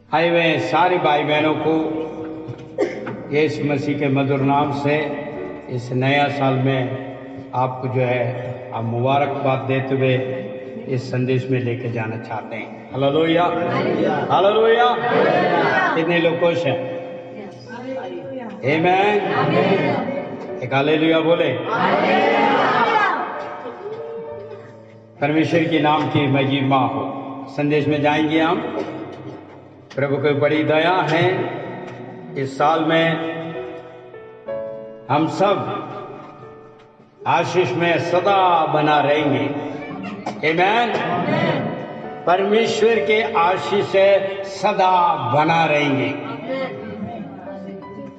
आए हुए सारे भाई बहनों को यीशु मसीह के मधुर नाम से इस नया साल में आपको जो है आप मुबारकबाद देते हुए इस संदेश में लेके जाना चाहते हैं। Hallelujah, hallelujah. कितने लोग खुश हैं? आमीन। एक हालेलुया बोले। परमेश्वर के नाम की महिमा हो। संदेश में जाएंगे हम। प्रभु की बड़ी दया है, इस साल में हम सब आशीष में सदा बना रहेंगे। आमीन। परमेश्वर के आशीष से सदा बना रहेंगे।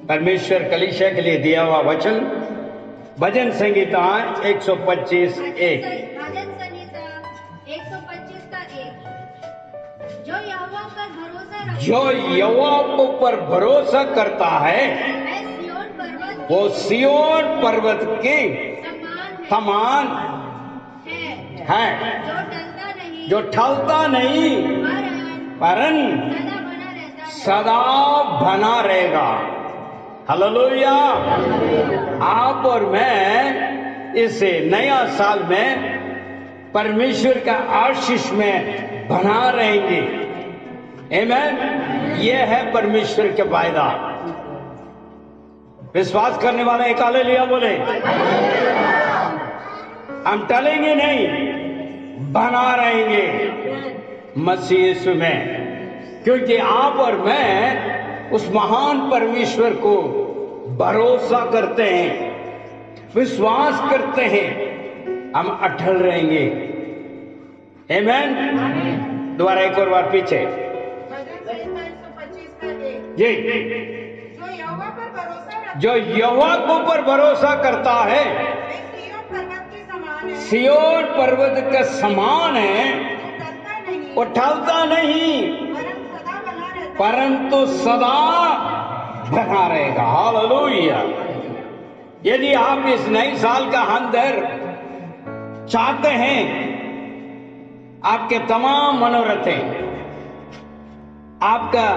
परमेश्वर कलीसिया के लिए दिया हुआ वचन भजन संहिता 125:1। जो यहोवा पर भरोसा करता है वो सिय्योन पर्वत के समान है, जो टलता नहीं परन सदा बना रहेगा। हालेलुया। आप और मैं इस नया साल में परमेश्वर का आशीष में बना रहेंगे। आमीन। ये है परमेश्वर के वायदा। विश्वास करने वाले एक हालेलुया बोले। हम टलेंगे नहीं, बना रहेंगे मसीह यीशु में, क्योंकि आप और मैं उस महान परमेश्वर को भरोसा करते हैं, विश्वास करते हैं, हम अटल रहेंगे। आमीन। दोबारा एक और बार पीछे जी। जो यहोवा को पर भरोसा करता है सिय्योन पर्वत के समान है, वो टलता नहीं परंतु सदा बना रहेगा। हालेलुया। यदि आप इस नए साल का अंदर चाहते हैं, आपके तमाम मनोरथें, आपका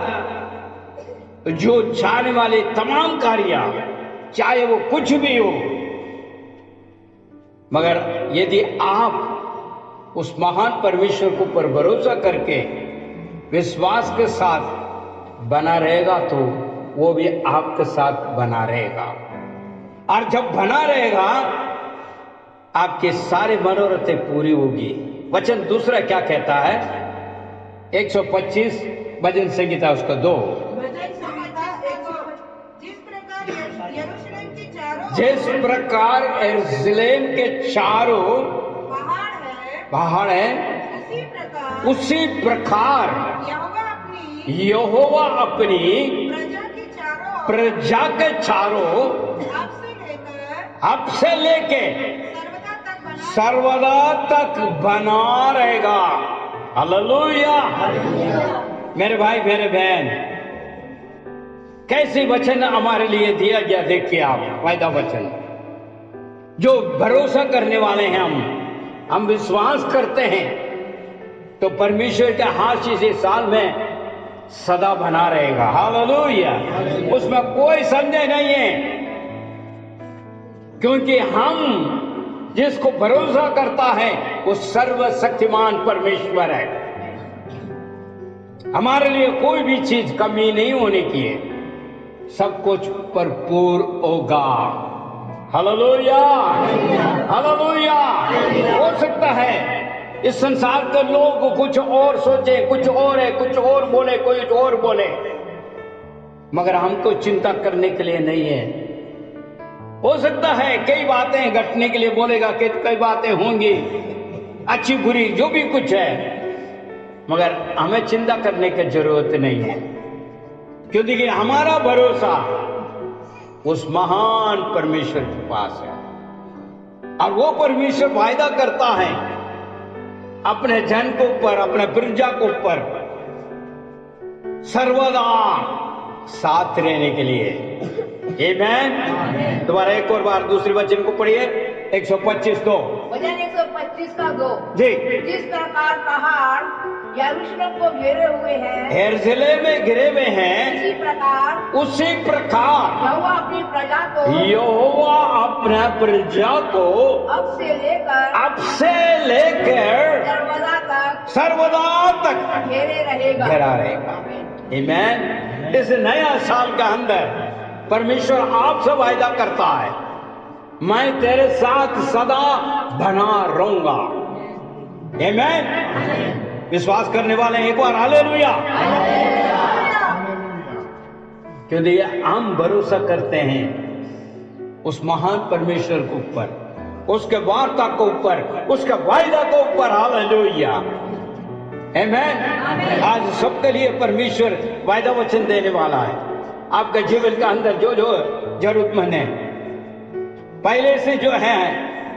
जो चाहने वाले तमाम कार्य, चाहे वो कुछ भी हो, मगर यदि आप उस महान परमेश्वर को पर भरोसा करके विश्वास के साथ बना रहेगा तो वो भी आपके साथ बना रहेगा। और जब बना रहेगा आपके सारे मनोरथें पूरी होगी। वचन दूसरा क्या कहता है? 125 भजन संहिता उसका 2। जिस प्रकार यरूशलेम के चारों पहाड़ है, उसी प्रकार यहोवा अपनी प्रजा के चारों अब से लेके सर्वदा तक बना रहेगा। हालेलुया। मेरे भाई मेरे बहन, कैसे वचन हमारे लिए दिया गया देखिए आप। वायदा वचन जो भरोसा करने वाले हैं, हम विश्वास करते हैं तो परमेश्वर का आशीष इस साल में सदा बना रहेगा। हालेलुया। उसमें कोई संदेह नहीं है, क्योंकि हम जिसको भरोसा करता है वो सर्वशक्तिमान परमेश्वर है। हमारे लिए कोई भी चीज कमी नहीं होने की है, सब कुछ भरपूर होगा। Hallelujah, hallelujah. हो सकता है इस संसार के लोग कुछ और सोचे, कुछ और है, कुछ और बोले, कुछ और बोले, मगर हमको चिंता करने के लिए नहीं है। हो सकता है कई बातें घटने के लिए बोलेगा, कई बातें होंगी अच्छी बुरी जो भी कुछ है, मगर हमें चिंता करने की जरूरत नहीं है, क्योंकि हमारा भरोसा उस महान परमेश्वर के पास है। और वो परमेश्वर वायदा करता है अपने जन के ऊपर, अपने प्रजा के ऊपर सर्वदा साथ रहने के लिए। आमीन। दोबारा एक और बार दूसरे वचन को पढ़िए। 125:2 भजन 125 का 2। जी। जिस प्रकार पहाड़ यरूशलेम को घेरे हुए हैं, यरूशलेम में घिरे हुए हैं, उसी प्रकार यहोवा अपनी प्रजा को अब से लेकर सर्वदा तक घेरे रहेगा, घेरा रहेगा। आमीन। इस नया साल का अंदर परमेश्वर आपसे वायदा करता है, मैं तेरे साथ सदा बना रहूंगा। आमीन। विश्वास करने वाले एक बार हालेलुया। क्योंकि हम भरोसा करते हैं उस महान परमेश्वर के ऊपर, उसके वार्ता के ऊपर, उसके वायदा के ऊपर। हालेलुया। आमीन। आज सबके लिए परमेश्वर वायदा वचन देने वाला है। आपके जीवन के अंदर जो जो जरूरतमंद है, पहले से जो है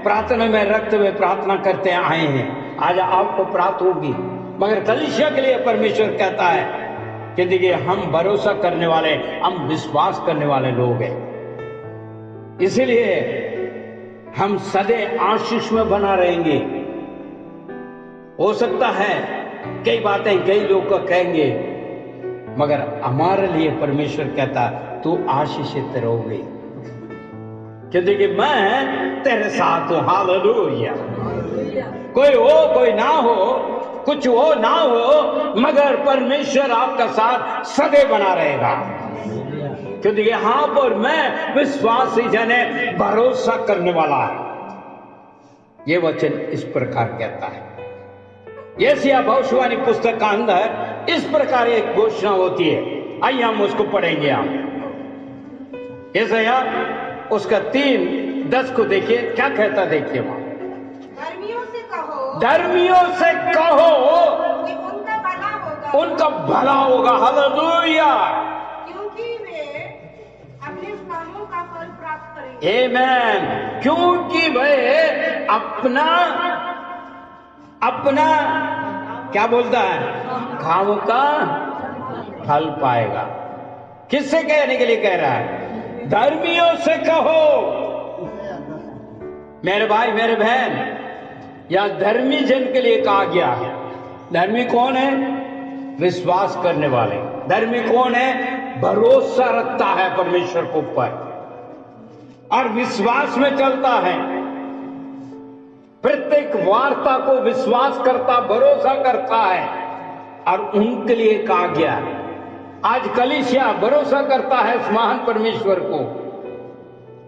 प्रार्थना में रखते हुए प्रार्थना करते आए हैं, आज आपको प्राप्त होगी। मगर कलीसिया के लिए परमेश्वर कहता है कि देखिए, हम भरोसा करने वाले, हम विश्वास करने वाले लोग हैं, इसीलिए हम सदै आशीष में बना रहेंगे। हो सकता है कई बातें कई लोग को कहेंगे, मगर हमारे लिए परमेश्वर कहता तू आशीषित रहोगे, क्योंकि मैं तेरे साथ हूं। हालेलुया। कोई हो कोई ना हो, कुछ हो ना हो, मगर परमेश्वर आपका साथ सदै बना रहेगा, क्योंकि यहां पर मैं विश्वासी जने भरोसा करने वाला है। ये वचन इस प्रकार कहता है। यशायाह भविष्यवाणी पुस्तक का अंदर इस प्रकार एक घोषणा होती है। आइए हम उसको पढ़ेंगे। आप यशायाह उसका 3:10 को देखिए, क्या कहता देखिए वहां। धर्मियों से कहो कि उनका भला होगा, उनका भला होगा। हालेलुया। क्योंकि वे अपने कामों का फल प्राप्त करेंगे। आमीन। क्योंकि वे अपना क्या बोलता है, कामों का फल पाएगा। किससे कहने के लिए कह रहा है? धर्मियों से कहो। मेरे भाई मेरे बहन, या धर्मी जन के लिए कहा गया है। धर्मी कौन है? विश्वास करने वाले। धर्मी कौन है? भरोसा रखता है परमेश्वर के ऊपर और विश्वास में चलता है, प्रत्येक वार्ता को विश्वास करता, भरोसा करता है, और उनके लिए कहा गया है। आज कलीसिया भरोसा करता है उस महान परमेश्वर को,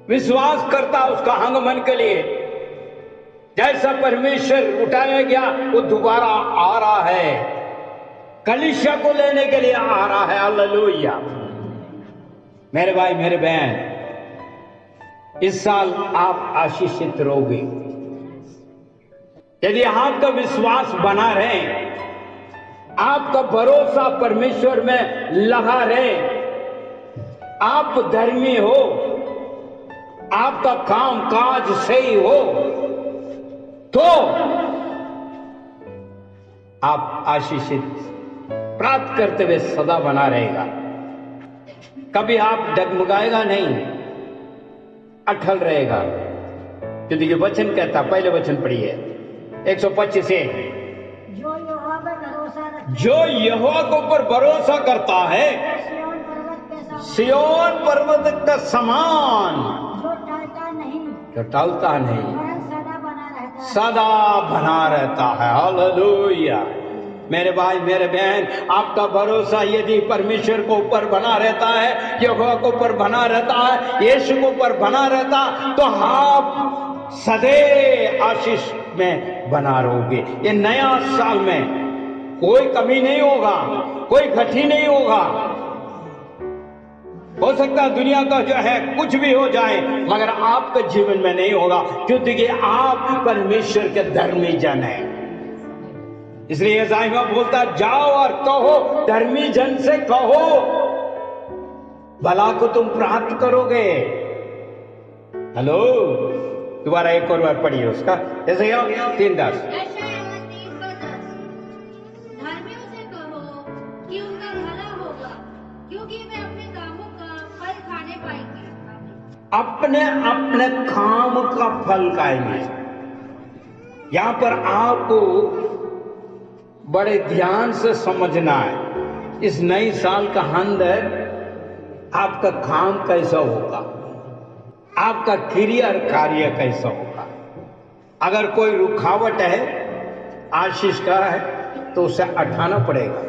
विश्वास करता उसका आगमन के लिए। जैसा परमेश्वर उठाया गया वो दोबारा आ रहा है, कलीसिया को लेने के लिए आ रहा है। हालेलुया। मेरे भाई मेरे बहन, इस साल आप आशीषित रहोगे यदि आपका विश्वास बना रहे, आपका भरोसा परमेश्वर में लगा रहे, आप धर्मी हो, आपका काम काज सही हो, तो आप आशीषित प्राप्त करते हुए सदा बना रहेगा। कभी आप डगमगाएगा नहीं, अटल रहेगा, क्योंकि वचन कहता, पहले वचन पढ़िए 125 से, जो यहोवा के ऊपर भरोसा करता है सिय्योन पर्वत का समान, जो टलता नहीं, सदा बना रहता है। हालेलुया। मेरे भाई मेरे बहन, आपका भरोसा यदि परमेश्वर को ऊपर बना रहता है, यहोवा को ऊपर बना रहता है, यीशु को ऊपर बना रहता, तो आप सदैव आशीष में बना रहोगे। ये नया साल में कोई कमी नहीं होगा, कोई घटी नहीं होगा। हो सकता है दुनिया का जो है कुछ भी हो जाए, मगर आपके जीवन में नहीं होगा, क्योंकि आप परमेश्वर के धर्मी जन हैं। इसलिए यशायाह बोलता, जाओ और कहो, धर्मी जन से कहो, भला को तुम प्राप्त करोगे। हेलो, दोबारा एक और बार पढ़िए उसका, यशायाह 3:10। धर्मियों से कहो कि उनका भला होगा, क्योंकि वे अपने कामों का फल खाने पाएंगे। अपने अपने काम का फल खाएंगे। यहां पर आपको बड़े ध्यान से समझना है, इस नई साल का अंदर आपका काम कैसा होगा, आपका क्रिया और कार्य कैसा होगा। अगर कोई रुकावट है आशीष का है तो उसे हटाना पड़ेगा।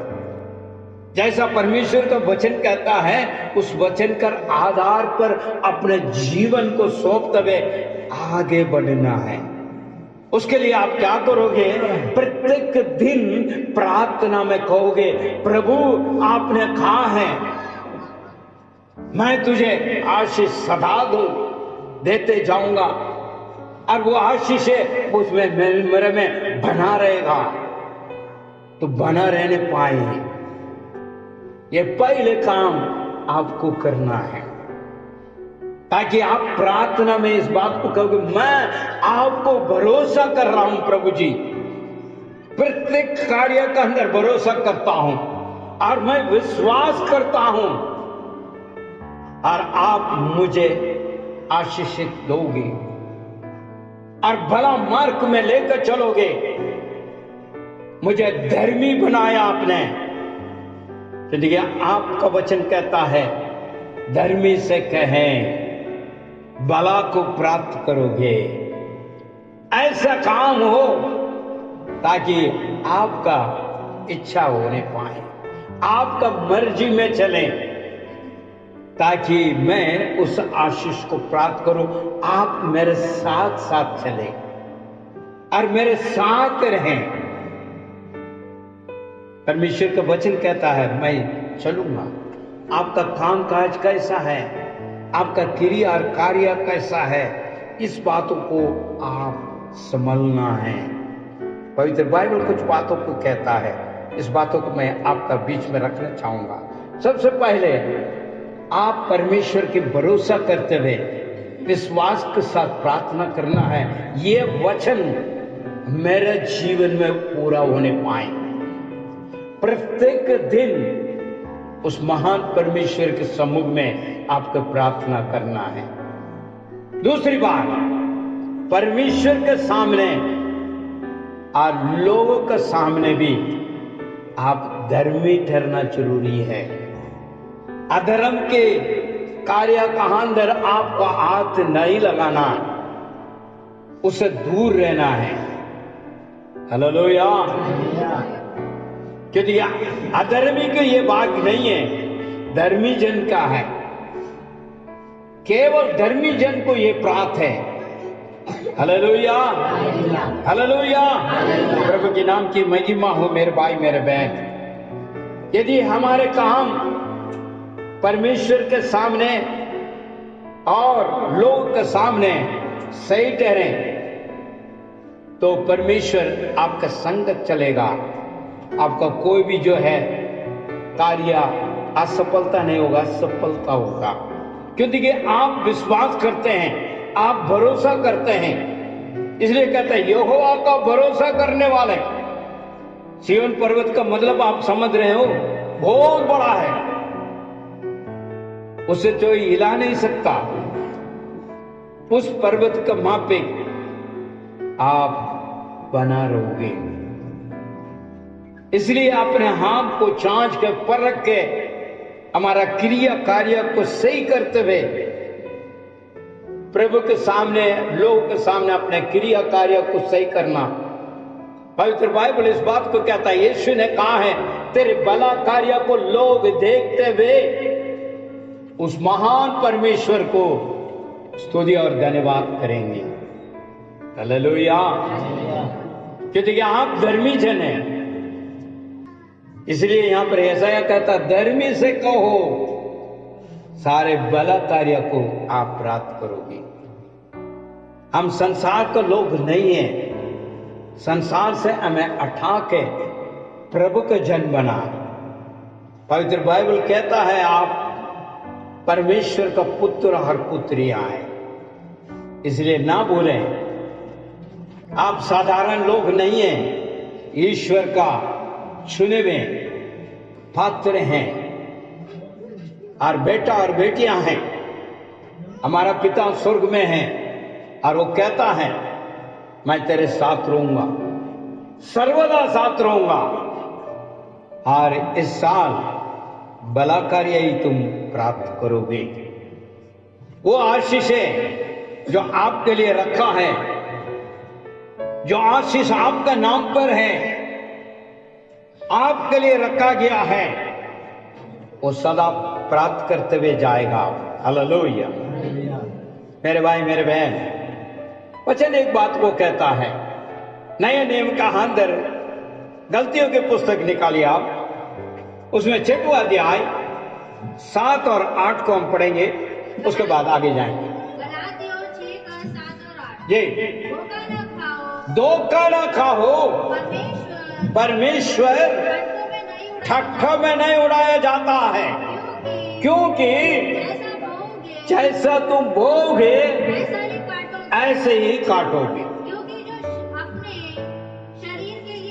जैसा परमेश्वर का वचन कहता है, उस वचन के आधार पर अपने जीवन को सौंपते हुए आगे बढ़ना है। उसके लिए आप क्या करोगे? प्रत्येक दिन प्रार्थना में कहोगे, प्रभु आपने कहा है मैं तुझे आशीष सदा देते जाऊंगा, और वो आशीष है उसमें मेरे में बना रहेगा। तो बना रहने पाए, ये पहले काम आपको करना है, ताकि आप प्रार्थना में इस बात को कहोगे, मैं आपको भरोसा कर रहा हूं प्रभु जी, प्रत्येक कार्य के अंदर भरोसा करता हूं और मैं विश्वास करता हूं, और आप मुझे आशीषित दोगे और भला मार्ग में लेकर चलोगे। मुझे धर्मी बनाया आपने, तो देखिए आपका वचन कहता है धर्मी से कहें भला को प्राप्त करोगे। ऐसा काम हो ताकि आपका इच्छा होने पाए, आपका मर्जी में चले, ताकि मैं उस आशीष को प्राप्त करूं। आप मेरे साथ साथ चले और मेरे साथ रहें। परमेश्वर का वचन कहता है मैं चलूंगा। आपका काम काज कैसा है, आपका क्रिया और कार्य कैसा है, इस बातों को आप समझना है। पवित्र बाइबल कुछ बातों को कहता है, इस बातों को मैं आपका बीच में रखना चाहूंगा। सबसे पहले आप परमेश्वर के भरोसा करते हुए विश्वास के साथ प्रार्थना करना है, ये वचन मेरे जीवन में पूरा होने पाए। प्रत्येक दिन उस महान परमेश्वर के सम्मुख में आपको प्रार्थना करना है। दूसरी बात, परमेश्वर के सामने और लोगों के सामने भी आप धर्मी ठहरना जरूरी है। अधर्म के कार्य का अंदर आपका हाथ नहीं लगाना, उसे दूर रहना है। हालेलुया। क्योंकि अधर्मी के ये भाग नहीं है, धर्मी जन का है। केवल धर्मी जन को ये प्राप्त है। Hallelujah, hallelujah. प्रभु के नाम की महिमा हो मेरे भाई मेरे बहन। यदि हमारे काम परमेश्वर के सामने और लोगों के सामने सही ठहरे, तो परमेश्वर आपका संगत चलेगा। आपका कोई भी जो है कार्य असफलता नहीं होगा, सफलता होगा। क्योंकि आप विश्वास करते हैं, आप भरोसा करते हैं। इसलिए कहते हैं यहोवा का भरोसा करने वाले। सिय्योन पर्वत का मतलब आप समझ रहे हो, बहुत बड़ा है, उसे कोई हिला नहीं सकता। उस पर्वत का मापे आप बना रहोगे। इसलिए अपने हाथ को जांच के परख के हमारा क्रिया कार्य को सही करते हुए प्रभु के सामने, लोगों के सामने अपने क्रिया कार्य को सही करना। पवित्र बाइबल इस बात को कहता है, यीशु ने कहा है तेरे भला कार्य को लोग देखते हुए उस महान परमेश्वर को स्तुति और धन्यवाद करेंगे। हालेलुया। क्योंकि आप धर्मी जन हैं, इसलिए यहां पर यशायाह कहता धर्मी से कहो सारे भला कार्य को आप प्राप्त करोगे। हम संसार के लोग नहीं हैं, संसार से हमें हटा के प्रभु के जन बना। पवित्र बाइबल कहता है आप परमेश्वर का पुत्र और पुत्रियां हैं। इसलिए ना भूलें आप साधारण लोग नहीं हैं, ईश्वर का चुने हुए पात्र हैं और बेटा और बेटियां हैं। हमारा पिता स्वर्ग में है और वो कहता है मैं तेरे साथ रहूंगा, सर्वदा साथ रहूंगा, और इस साल भला कार्य ही तुम प्राप्त करोगे। वो आशीष है जो आपके लिए रखा है, जो आशीष आपका नाम पर है, आपके लिए रखा गया है, वो सदा प्राप्त करते हुए जाएगा। हालेलुया। मेरे भाई मेरे बहन, वचन एक बात को कहता है, नए नियम का अंदर गलतियों की पुस्तक निकालिए आप, उसमें 6वां अध्याय 7 और 8 को हम पढ़ेंगे, उसके बाद आगे जाएंगे। गलातियों 6 का 7 और 8। जी। धोखा न खाओ, धोखा न खाओ, परमेश्वर ठट्ठा में नहीं उड़ाया जाता है, क्योंकि जैसा तुम बोओगे ऐसे ही काटोगे। क्योंकि जो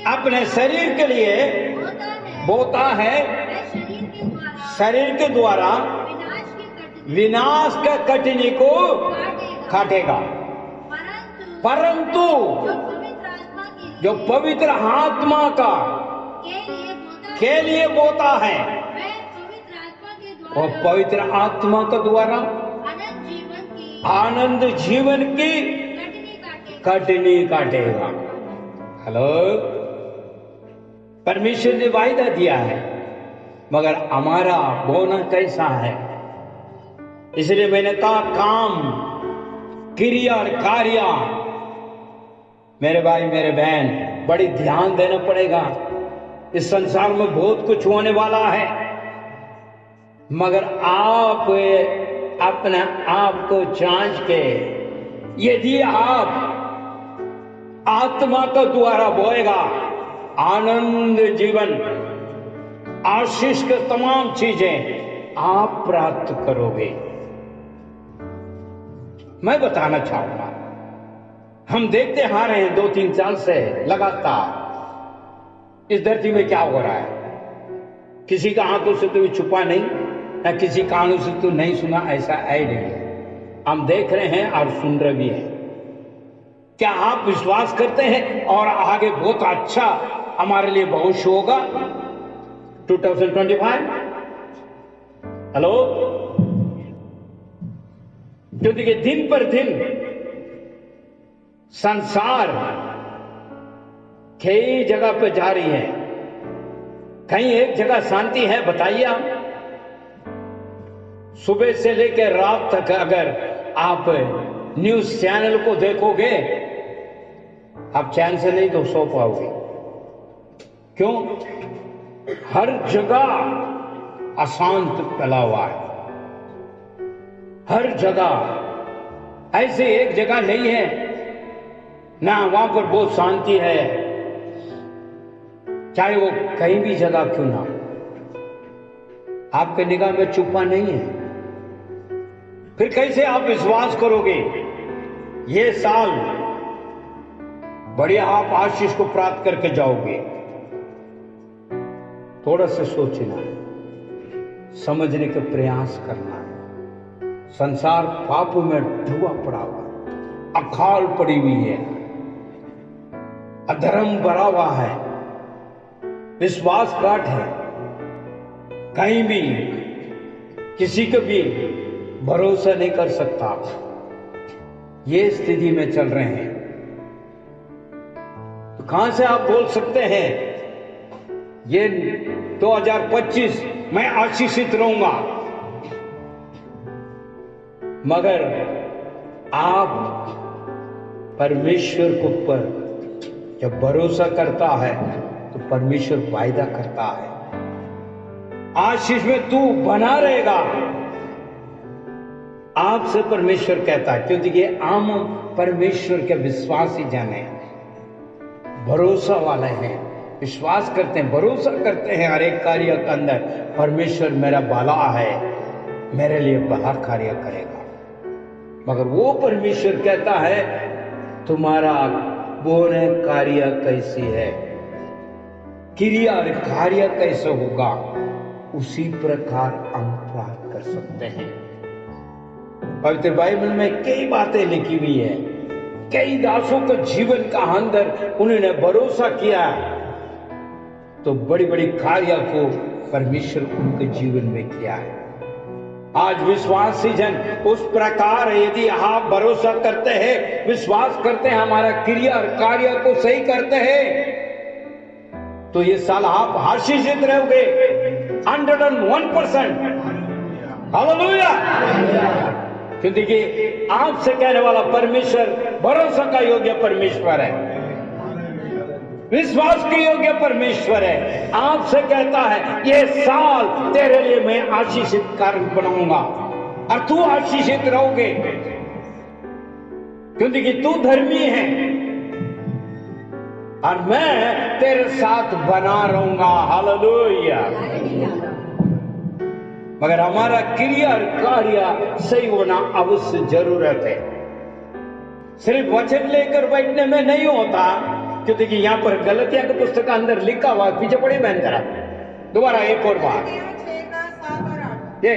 अपने शरीर के लिए बोता है, शरीर के द्वारा विनाश के कटनी को काटेगा, परंतु जो पवित्र आत्मा का के लिए बोता है, वो पवित्र आत्मा के द्वारा आनंद जीवन की कटनी काटेगा। हेलो, परमेश्वर ने वायदा दिया है, मगर हमारा बोना कैसा है? इसलिए मैंने कहा काम, क्रिया और कार्य, मेरे भाई मेरे बहन, बड़ी ध्यान देना पड़ेगा। इस संसार में बहुत कुछ होने वाला है, मगर आप अपने आप को जांच के, यदि आप आत्मा के द्वारा बोएगा, आनंद जीवन, आशीष के तमाम चीजें आप प्राप्त करोगे। मैं बताना चाहूंगा, हम देखते आ रहे हैं 2-3 साल से लगातार इस धरती में क्या हो रहा है। किसी का आंखों से तो छुपा नहीं, या किसी कानों से तो नहीं सुना, ऐसा है नहीं। हम देख रहे हैं और सुन रहे भी हैं। क्या आप विश्वास करते हैं और आगे बहुत अच्छा हमारे लिए भविष्य होगा 2025? हेलो, क्योंकि दिन पर दिन संसार कई जगह पे जा रही है, कहीं एक जगह शांति है? बताइए आप। सुबह से लेकर रात तक अगर आप न्यूज चैनल को देखोगे, आप चैन से नहीं तो सो पाओगे। क्यों? हर जगह अशांत फैला हुआ है, हर जगह। ऐसे एक जगह नहीं है ना वहां पर बहुत शांति है, चाहे वो कहीं भी जगह क्यों ना। आपके निगाह में छुपा नहीं है। फिर कैसे आप विश्वास करोगे? ये साल बढ़िया आप आशीष को प्राप्त करके जाओगे। थोड़ा सा सोचना, समझने का प्रयास करना। संसार पाप में डूबा पड़ा हुआ, अकाल पड़ी हुई है, अधर्म भरा हुआ है, विश्वासघात है, कहीं भी किसी को भी भरोसा नहीं कर सकता। ये स्थिति में चल रहे हैं, तो कहां से आप बोल सकते हैं ये 2025 मैं आशीषित रहूंगा? मगर आप परमेश्वर के ऊपर जब भरोसा करता है तो परमेश्वर वायदा करता है, आशीष में तू बना रहेगा। आपसे परमेश्वर कहता है, क्योंकि ये आम परमेश्वर के विश्वासी जन हैं, भरोसा वाले हैं, विश्वास करते हैं, भरोसा करते हैं हर एक कार्य के अंदर। परमेश्वर मेरा भला है, मेरे लिए भला कार्य करेगा। मगर वो परमेश्वर कहता है तुम्हारा बोने कार्य कैसी है, क्रिया और कार्य कैसे होगा, उसी प्रकार हम प्राप्त कर सकते हैं। पवित्र बाइबल में कई बातें लिखी हुई है, कई दासों के जीवन का अंदर उन्होंने भरोसा किया तो बड़ी बड़ी कार्य को परमेश्वर उनके जीवन में किया है। आज विश्वासी जन उस प्रकार यदि आप भरोसा करते हैं, विश्वास करते हैं, हमारा क्रिया और कार्य को सही करते हैं, तो ये साल आप आशीषित रहोगे 101%। हालेलुया। क्योंकि देखिए, आपसे कहने वाला परमेश्वर भरोसा का योग्य परमेश्वर है, विश्वास के योग्य परमेश्वर है। आपसे कहता है ये साल तेरे लिए मैं आशीषित कार्य बनाऊंगा और तू आशीषित रहोगे, क्योंकि तू धर्मी है और मैं तेरे साथ बना रहूंगा। हालेलुया। मगर हमारा क्रिया और कार्य सही होना अवश्य जरूरत है। सिर्फ वचन लेकर बैठने में नहीं होता, क्योंकि देखिए यहां पर गलतियां के पुस्तक का अंदर लिखा हुआ, पीछे पड़े बहन जरा दोबारा एक और बात, ये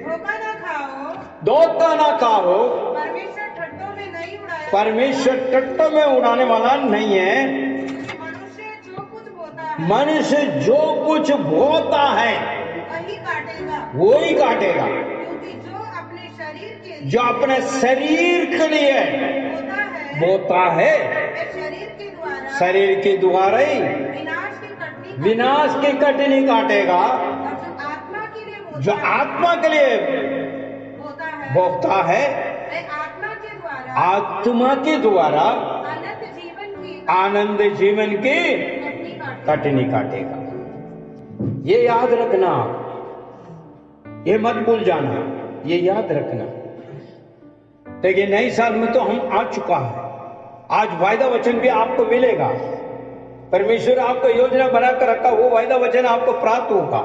धोखा ना खाओ, धोखा ना खाओ, परमेश्वर ठट्टों में नहीं उड़ाया, परमेश्वर टट्टों में उड़ाने वाला नहीं है। मनुष्य जो कुछ बोता है, मनुष्य जो कुछ बोता है वही काटेगा, वो ही काटेगा। क्योंकि जो अपने शरीर के लिए जो अपने शरीर के लिए बोता है, बोता है वह शरीर के द्वारा ही विनाश की कटनी काटेगा। और जो आत्मा के लिए बोता है वह आत्मा के द्वारा आनंद जीवन की कटनी काटेगा। ये याद रखना, ये मत भूल जाना, ये याद रखना। देखिए नई साल में तो हम आ चुका है, आज वायदा वचन भी आपको मिलेगा। परमेश्वर आपको योजना बनाकर रखा, वो वायदा वचन आपको प्राप्त होगा,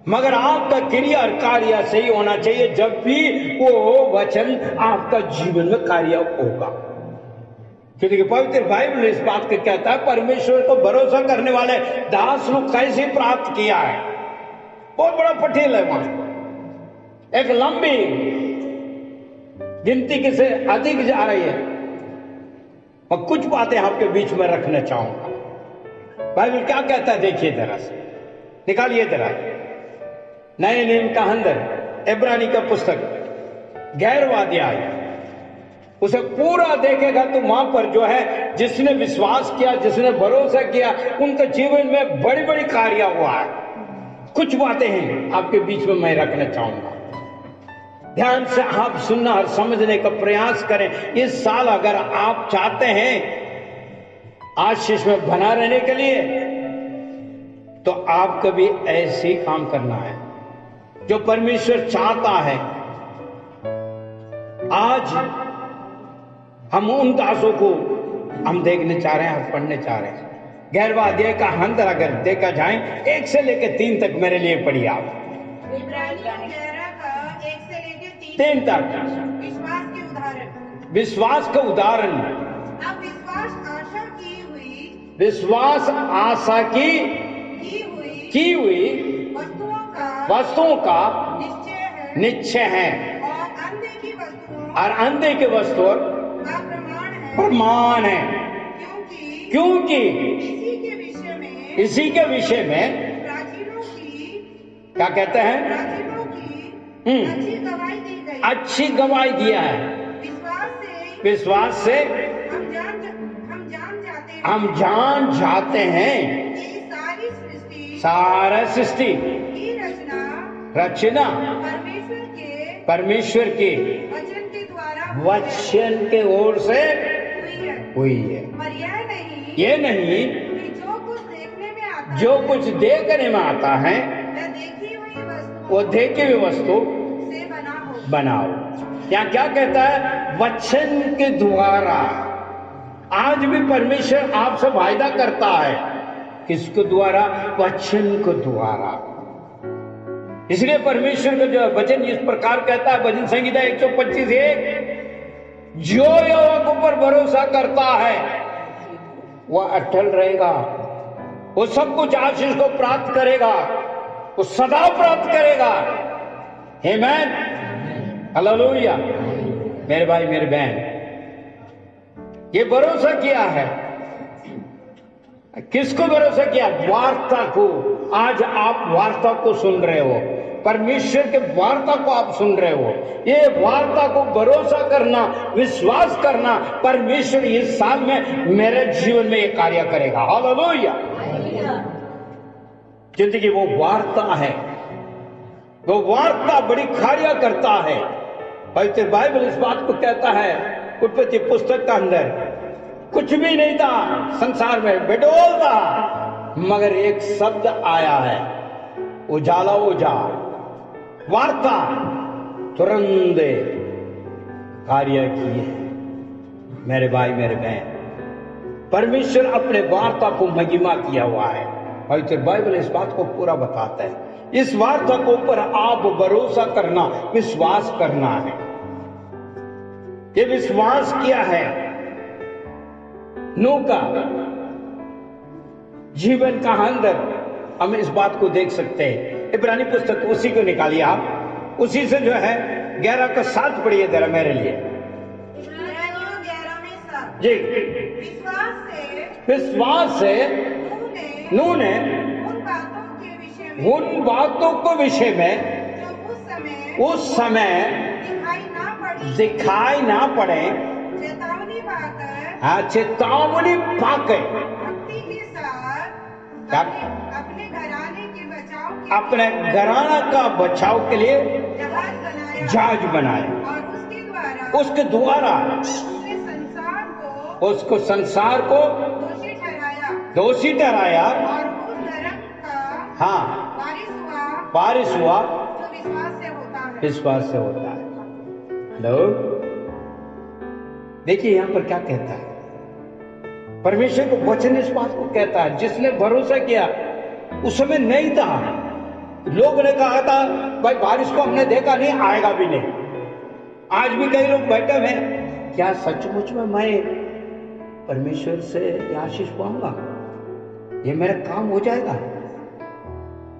मगर आपका क्रिया और कार्य सही होना चाहिए जब भी वो वचन आपका जीवन में कार्य होगा। क्योंकि पवित्र बाइबल इस बात को कहता है, परमेश्वर को भरोसा करने वाले दास लोग कैसे प्राप्त किया है। बहुत बड़ा पठेल है वहां, एक लंबी गिनती की से अधिक जा रही है। मैं कुछ बातें आपके बीच में रखना चाहूंगा। बाइबल क्या कहता है देखिए जरा से, निकालिए जरा नए नियम का अंदर इब्रानी का पुस्तक 11वां अध्याय, उसे पूरा देखेगा तो वहां पर जो है जिसने विश्वास किया, जिसने भरोसा किया, उनके जीवन में बड़ी बड़ी कार्य हुआ है। कुछ बातें हैं आपके बीच में मैं रखना चाहूंगा, ध्यान से आप सुनना और समझने का प्रयास करें। इस साल अगर आप चाहते हैं आशीष में बना रहने के लिए, तो आपको भी ऐसे ही काम करना है जो परमेश्वर चाहता है। आज हम उन दासों को हम देखने चाह रहे हैं और पढ़ने चाह रहे हैं। 11वां अध्याय का अंदर अगर देखा जाए 1 से लेकर 3 तक मेरे लिए पढ़िए आप। इब्रानियों 11 का 1 से लेकर 3 तक विश्वास के उदाहरण। विश्वास का उदाहरण। अब विश्वास आशा की हुई, विश्वास आशा की हुई वस्तुओं का निश्चय है और अंधे की वस्तुओं का प्रमाण है। क्योंकि इसी के विषय में प्राचीनों की क्या कहते हैं, अच्छी गवाही दिया है। विश्वास से हम जान जाते हैं सारा सृष्टि रचना परमेश्वर के वचन के ओर से हुई है। ये नहीं जो कुछ देखने में आता है वो देखी हुई वस्तु बनाओ। यहाँ क्या कहता है, वचन के द्वारा। आज भी परमेश्वर आपसे वायदा करता है, किसके द्वारा, वचन के द्वारा। इसलिए परमेश्वर का जो वचन इस प्रकार कहता है, भजन संहिता 125:1, जो यहोवा के ऊपर भरोसा करता है वह अटल रहेगा, वो सब कुछ आशीष को प्राप्त करेगा, वो सदा प्राप्त करेगा। आमीन। हालेलुया। मेरे भाई मेरे बहन, ये भरोसा किया है, किसको भरोसा किया? वार्ता को। आज आप वार्ता को सुन रहे हो, परमेश्वर के वार्ता को आप सुन रहे हो। ये वार्ता को भरोसा करना, विश्वास करना, परमेश्वर इस साल में मेरे जीवन में ये कार्य करेगा। हालेलुया। जिंदगी वो वार्ता है, वो वार्ता बड़ी कार्य करता है। पवित्र बाइबल इस बात को कहता है, उत्पत्ति पुस्तक का अंदर कुछ भी नहीं था संसार में, बेडोल था, मगर एक शब्द आया है, उजाला हो जा। वार्ता तुरंत कार्य की है। मेरे भाई मेरे बहन, परमेश्वर अपने वार्ता को महिमा किया हुआ है। पवित्र बाइबल इस बात को पूरा बताता है। इस वार्ता के ऊपर आप भरोसा करना, विश्वास करना है। ये विश्वास किया है नूह का जीवन का अंदर हम इस बात को देख सकते हैं। इब्रानी पुस्तक उसी को निकालिए आप, उसी से जो है 11 का 7 पढ़िए जरा मेरे लिए। इब्रानियों 11 में 7। जी। विश्वास से नूह ने उन बातों के विषय में जो उस समय दिखाई ना पड़े चेतावनी पाकर, चेतावनी पाकर भक्ति के साथ क्या? अपने घराने के बचाव के अपने घराना का बचाव के लिए जहाज बनाए और उसके द्वारा उसको संसार को दोषी ठहराया। और उस नरक का हाँ, बारिश हुआ जो विश्वास से होता है। हेलो, देखिए यहां पर क्या कहता है परमेश्वर को वचन, इस बात को कहता है जिसने भरोसा किया। उस समय नहीं था, लोग ने कहा था भाई बारिश को हमने देखा नहीं, आएगा भी नहीं। आज भी कई लोग बैठे हुए, क्या सचमुच में मैं परमेश्वर से आशीष पाऊंगा, ये मेरा काम हो जाएगा,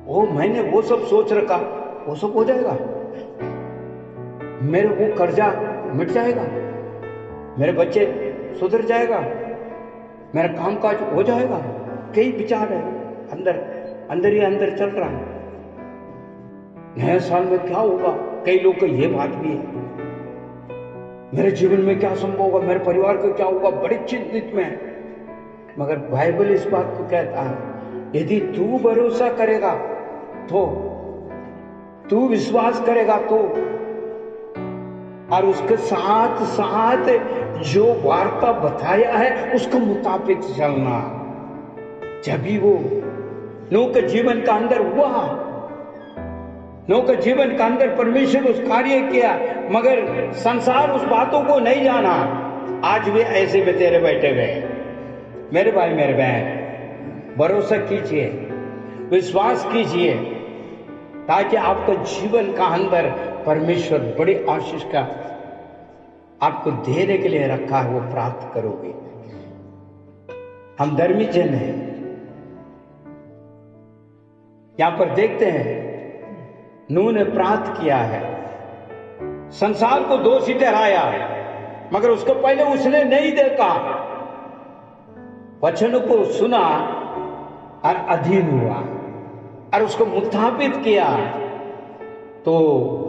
वो मैंने वो सब सोच रखा वो सब हो जाएगा, मेरे वो कर्जा मिट जाएगा, मेरे बच्चे सुधर जाएगा, मेरा कामकाज हो जाएगा। कई विचार है अंदर ही अंदर चल रहा है। नया साल में क्या होगा, कई लोग को ये बात भी है, मेरे जीवन में क्या संभव होगा, मेरे परिवार को क्या होगा, बड़े चिंतित में है। मगर बाइबल इस बात को कहता है यदि तू भरोसा करेगा तो, तू विश्वास करेगा तो, और उसके साथ साथ जो वार्ता बताया है उसके मुताबिक चलना, जब भी वो नूह के जीवन का अंदर हुआ, नूह के जीवन का अंदर परमेश्वर उस कार्य किया, मगर संसार उस बातों को नहीं जाना। आज भी ऐसे में तेरे बैठे हुए मेरे भाई मेरे बहन, भरोसा कीजिए, विश्वास कीजिए, ताकि आपका जीवन का अंदर परमेश्वर बड़ी आशीष का आपको देने के लिए रखा है, वो प्राप्त करोगे। हम धर्मी जन हैं। यहां पर देखते हैं नूह ने प्राप्त किया है, संसार को दोषी ठहराया, मगर उसको पहले उसने नहीं देखा, वचन को सुना और अधीन हुआ और उसको मुताबिक किया, तो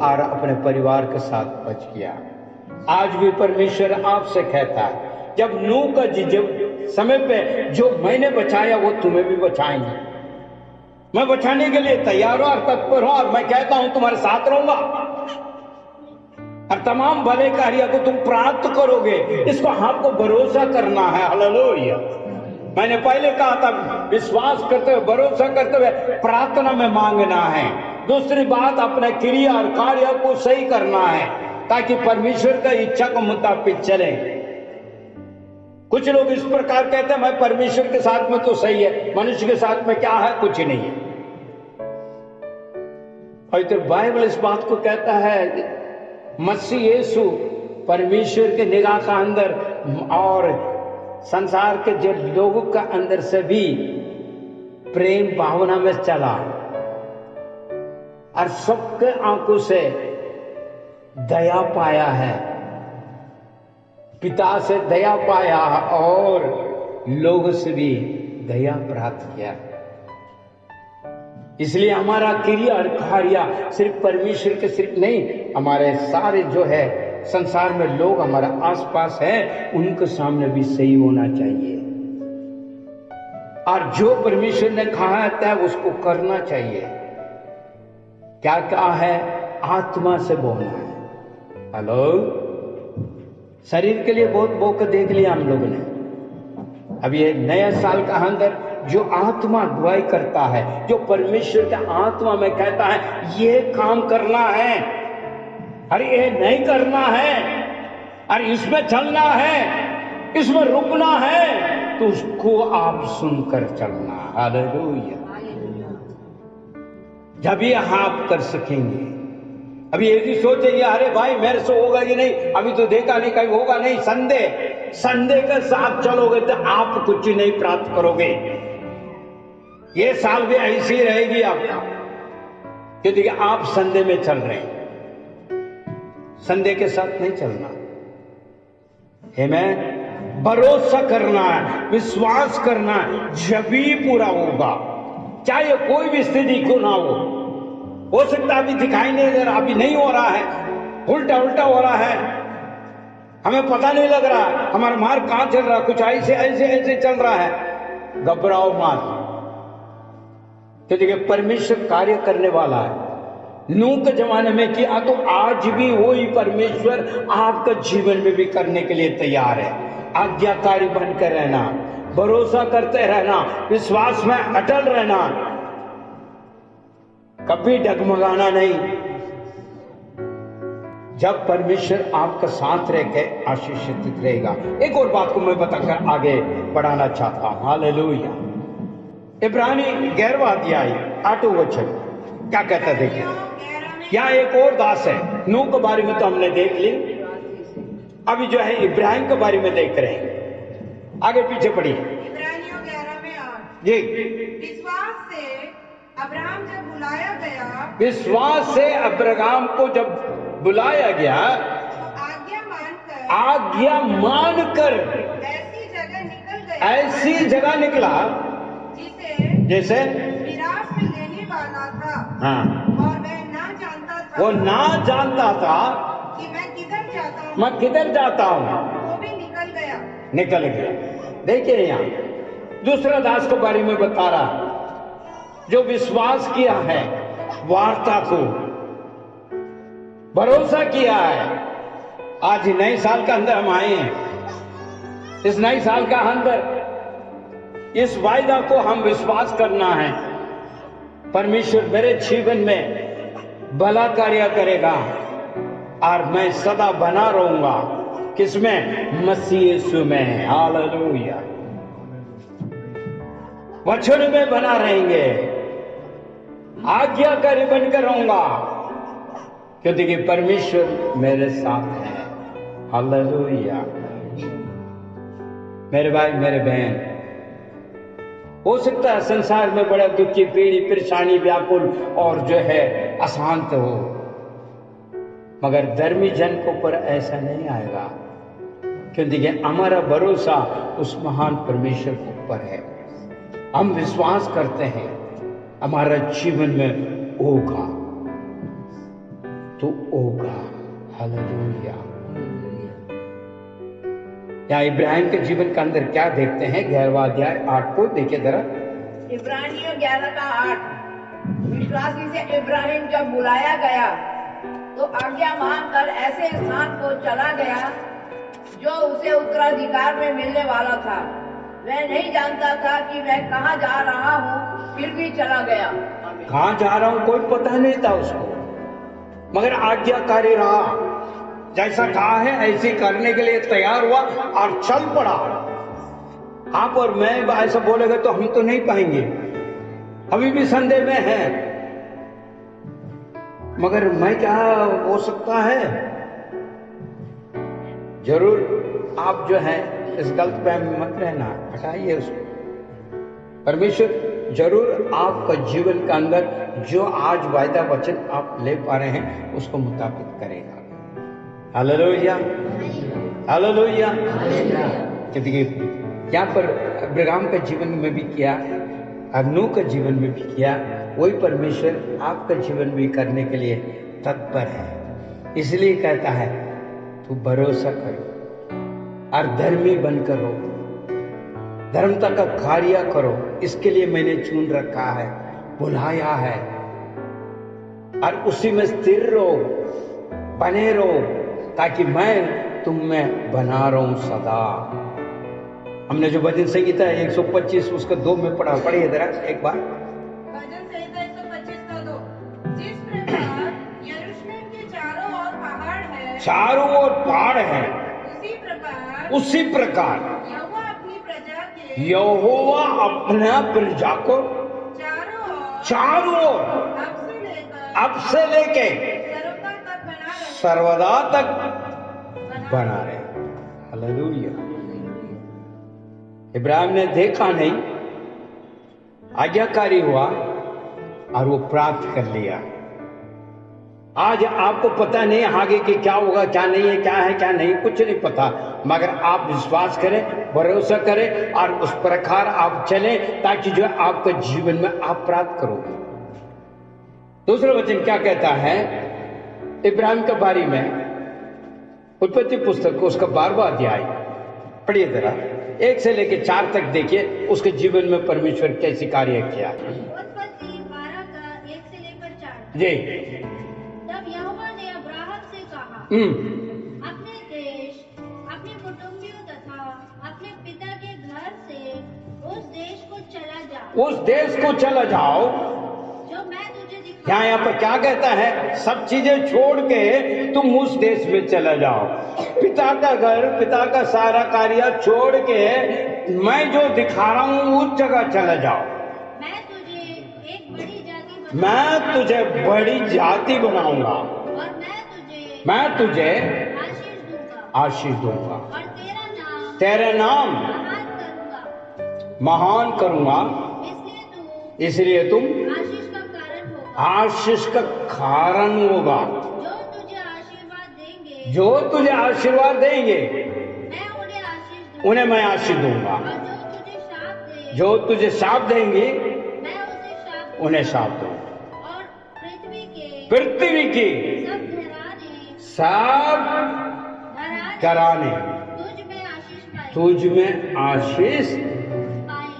और अपने परिवार के साथ बच गया। आज भी परमेश्वर आपसे कहता है, जब नूह का जब समय पे जो मैंने बचाया वो तुम्हें भी बचाएंगे। मैं बचाने के लिए तैयार हूं और तत्पर हूं, और मैं कहता हूं तुम्हारे साथ रहूंगा और तमाम भले कार्य को तुम प्राप्त करोगे। इसको आपको भरोसा करना है। हालेलुया। मैंने पहले कहा था, विश्वास करते हुए, भरोसा करते हुए प्रार्थना में मांगना है। दूसरी बात, अपने क्रिया और कार्य को सही करना है, ताकि परमेश्वर का इच्छा के मुताबिक चले। कुछ लोग इस प्रकार कहते हैं, मैं परमेश्वर के साथ में तो सही है, मनुष्य के साथ में क्या है, कुछ नहीं है। और तो बाइबल इस बात को कहता है, मसीह यीशु परमेश्वर के निगाह का अंदर और संसार के जो लोगों का अंदर से भी प्रेम भावना में चला और सबके आंखों से दया पाया है, पिता से दया पाया और लोगों से भी दया प्राप्त किया। इसलिए हमारा क्रिया और कार्य सिर्फ परमेश्वर के सिर्फ नहीं, हमारे सारे जो है संसार में लोग हमारा आसपास है उनके सामने भी सही होना चाहिए। और जो परमेश्वर ने कहा है उसको करना चाहिए। क्या कहा है? आत्मा से बोलना है। हेलो, शरीर के लिए बहुत मौका देख लिया हम लोगों ने। अब ये नया साल का अंदर जो आत्मा अगुवाई करता है, जो परमेश्वर का आत्मा में कहता है ये काम करना है, अरे ये नहीं करना है, अरे इसमें चलना है, इसमें रुकना है, तो उसको आप सुनकर चलना। हालेलुया। जब ये आप कर सकेंगे। अभी ये भी सोचेंगे अरे भाई मेरे से होगा कि नहीं, अभी तो देखा नहीं, कहीं होगा नहीं। संदेह के साथ चलोगे तो आप कुछ नहीं प्राप्त करोगे। ये साल भी ऐसी रहेगी आपका, क्योंकि आप संदेह में चल रहे हैं। संदेह के साथ नहीं चलना है, मैं भरोसा करना है, विश्वास करना है, जब भी पूरा होगा, चाहे कोई भी स्थिति क्यों ना हो सकता अभी दिखाई नहीं दे रहा, अभी नहीं हो रहा है, उल्टा उल्टा हो रहा है, हमें पता नहीं लग रहा है हमारा मार्ग कहां चल रहा है, कुछ ऐसे ऐसे ऐसे चल रहा है। घबराओ मत, क्योंकि परमेश्वर कार्य करने वाला है। नूह के जमाने में किया तो आज भी वही परमेश्वर आपका जीवन में भी करने के लिए तैयार है। आज्ञाकारी बनकर रहना, भरोसा करते रहना, विश्वास में अटल रहना, कभी डगमगाना नहीं। जब परमेश्वर आपका साथ रह के आशीषित रहेगा। एक और बात को मैं बताकर आगे बढ़ाना चाहता हूं। हालेलुया। इब्रानी 11वां अध्याय 8वां वचन क्या कहता है देखिए। क्या एक और दास है। नूह के बारे में तो हमने देख ली, अभी जो है इब्राहिम के बारे में देख रहे हैं। आगे पीछे पढ़िए। इब्रानियों 11 में 8 जी। विश्वास से अब्राहम जब बुलाया गया, विश्वास से अब्राहम को जब बुलाया गया, आज्ञा मानकर ऐसी जगह निकला जैसे मिरास में लेने वाला था। हाँ। और वो ना जानता था कि मैं किधर जाता हूँ, मैं किधर जाता हूँ। वो भी निकल गया। देखिए यहाँ दूसरा दास के बारे में बता रहा, जो विश्वास किया है, वार्ता को भरोसा किया है। आज नए साल के अंदर हम आए हैं। इस नए साल का अंदर इस वायदा को हम विश्वास करना है, परमेश्वर मेरे जीवन में भला कार्य करेगा और मैं सदा बना रहूंगा। किसमें? मसीह यीशु में। हालेलुया। वचन में बना रहेंगे, आज्ञाकारी बनकर रहूंगा, क्योंकि परमेश्वर मेरे साथ है। हालेलुया। मेरे भाई मेरे बहन, हो सकता है संसार में बड़ा दुखी, पीड़ी, परेशानी, व्याकुल और जो है अशांत हो, मगर धर्मी जन को पर ऐसा नहीं आएगा, क्योंकि हमारा भरोसा उस महान परमेश्वर के ऊपर है। हम विश्वास करते हैं हमारा जीवन में होगा तो होगा। हालेलुया। यहाँ इब्राहिम के जीवन के अंदर क्या देखते हैं? 11वां अध्याय 8 को देखिए जरा। इब्रानियों 11 का 8। विश्वासी से इब्राहिम जब बुलाया गया तो आज्ञा मानकर ऐसे स्थान को चला गया जो उसे उत्तराधिकार में मिलने वाला था। वह नहीं जानता था कि वह कहाँ जा रहा हूँ, फिर भी चला गया। कहाँ जा रहा हूँ कोई पता नहीं था उसको, मगर आज्ञाकारी रहा। जैसा कहा है ऐसे करने के लिए तैयार हुआ और चल पड़ा। आप और मैं ऐसा बोलेगा तो हम तो नहीं पाएंगे, अभी भी संदेह में है, मगर मैं क्या हो सकता है। जरूर आप जो है इस गलत फहमी में मत रहना, हटाइए उसको। परमेश्वर जरूर आपका जीवन के अंदर जो आज वायदा वचन आप ले पा रहे हैं उसको मुताबिक करेगा। Hallelujah, hallelujah. क्योंकि यहाँ पर अब्राहम का जीवन में भी किया और नूह का जीवन में भी किया, वही परमेश्वर आपका जीवन भी करने के लिए तत्पर है। इसलिए कहता है तू भरोसा करो और धर्मी बनकर रहो, धर्मता का कार्य करो। इसके लिए मैंने चुन रखा है, बुलाया है, और उसी में स्थिर रहो, बने रहो, ताकि मैं तुम में बना रहूं सदा। हमने जो भजन संगीता है 125 उसका 2 में पढ़ा, पढ़िए जरा एक बार। भजन संहिता 125 का 2। जिस प्रकार यरूशलेम के चारों ओर पहाड़ है, चारों ओर पहाड़ है, उसी प्रकार यहोवा अपना प्रजा को चारों ओर अब से लेके सर्वदा तक बना रहे। हालेलुया। इब्राहिम ने देखा नहीं, आज्ञाकारी हुआ और वो प्राप्त कर लिया। आज आपको पता नहीं आगे के क्या होगा, क्या नहीं है, क्या है क्या नहीं, कुछ नहीं पता, मगर आप विश्वास करें, भरोसा करें और उस प्रकार आप चलें, ताकि जो आपके जीवन में आप प्राप्त करोगे। दूसरा वचन क्या कहता है इब्राहिम के बारे में? उत्पत्ति पुस्तक को उसका 12वां अध्याय पढ़िए जरा, 1 से लेकर 4 तक देखिए उसके जीवन में परमेश्वर कैसे कार्य किया। उत्पत्ति 12 का 1 से लेकर 4। जी। तब यहोवा ने अब्राहम से कहा, अपने देश, अपने कुटुंबियों तथा अपने पिता के घर से उस देश को चला जाओ। उस देश को चला जाओ जो मैं तुझे दिखाऊंगा। यहाँ पर क्या कहता है? सब चीजें छोड़ के तुम उस देश में चले जाओ, पिता का घर, पिता का सारा कार्य छोड़ के मैं जो दिखा रहा हूँ उस जगह चले जाओ। मैं तुझे बड़ी जाति बनाऊंगा और मैं तुझे आशीष दूंगा और तेरा नाम महान करूंगा, इसलिए तुम आशीष का कारण होगा। जो तुझे आशीर्वाद देंगे उन्हें मैं आशीष दूंगा, जो तुझे शाप देंगे उन्हें शाप दूंगा। और पृथ्वी की सब घराने तुझ में आशीष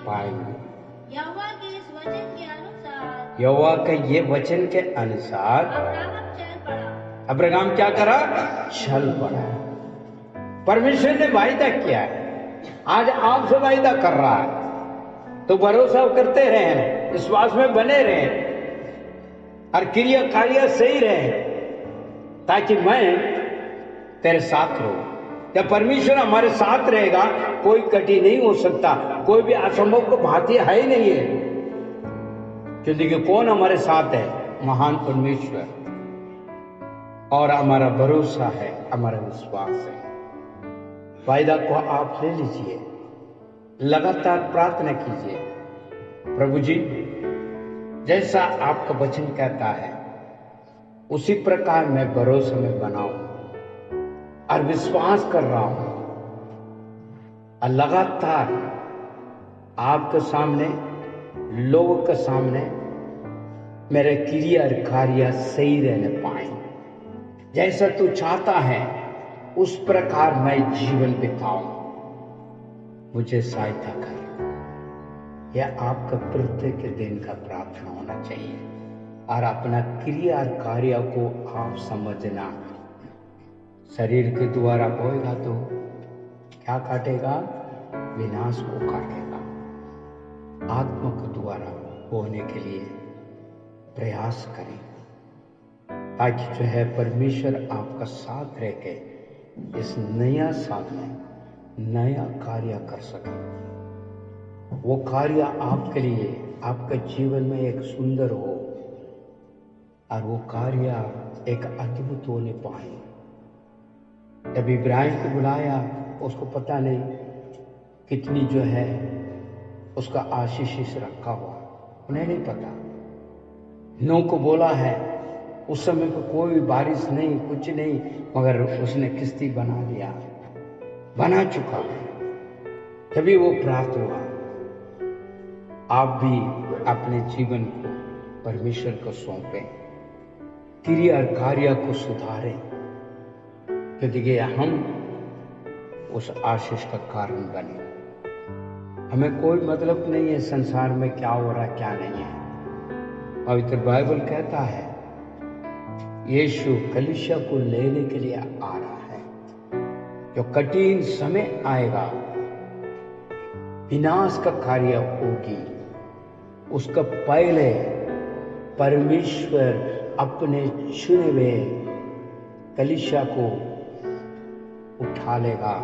पाएंगे। यहोवा के ये वचन के अनुसार अब्राहम क्या करा? चल पड़ा। परमेश्वर ने वायदा किया है, आज आपसे वायदा कर रहा है, तो भरोसा करते रहें, विश्वास में बने रहें और क्रिया कार्य सही रहे, ताकि मैं तेरे साथ रहूं। जब परमेश्वर हमारे साथ रहेगा कोई कठिन नहीं हो सकता, कोई भी असंभव को भांति है ही नहीं है, क्योंकि कौन हमारे साथ है? महान परमेश्वर। और हमारा भरोसा है, हमारा विश्वास है। वायदा को आप ले लीजिए, लगातार प्रार्थना कीजिए, प्रभु जी जैसा आपका वचन कहता है उसी प्रकार मैं भरोसे में बनाऊं और विश्वास कर रहा हूं, और लगातार आपके सामने, लोगों के सामने मेरे क्रिया और कार्य सही रहने पाए। जैसा तू चाहता है उस प्रकार मैं जीवन बिताऊं, मुझे सहायता कर। यह आपका प्रत्येक दिन का प्रार्थना होना चाहिए, और अपना क्रिया और कार्य को आप समझना। शरीर के द्वारा बोएगा तो क्या काटेगा? विनाश को काटेगा। आत्मा के द्वारा बोने के लिए प्रयास करें, ताकि जो है परमेश्वर आपका साथ रह के इस नया साल में नया कार्य कर सके। वो कार्य आपके लिए, आपके जीवन में एक सुंदर हो, और वो कार्य एक अद्भुत होने पाए। जब इब्राहिम को बुलाया, उसको पता नहीं कितनी जो है उसका आशीष रखा हुआ, उन्हें नहीं पता। नूह को बोला है उस समय पे कोई बारिश नहीं, कुछ नहीं, मगर उसने किश्ती बना लिया, बना चुका। तभी वो प्राप्त हुआ। आप भी अपने जीवन को परमेश्वर को सौंपें, क्रिया और कार्य को सुधारें, क्योंकि हम उस आशीष का कारण बने। हमें कोई मतलब नहीं है संसार में क्या हो रहा है क्या नहीं है। पवित्र बाइबल कहता है यीशु कलीसिया को लेने के लिए आ रहा है। जो कठिन समय आएगा, विनाश का कार्य होगी, उसका पहले परमेश्वर अपने चुने हुए कलीसिया को उठा लेगा,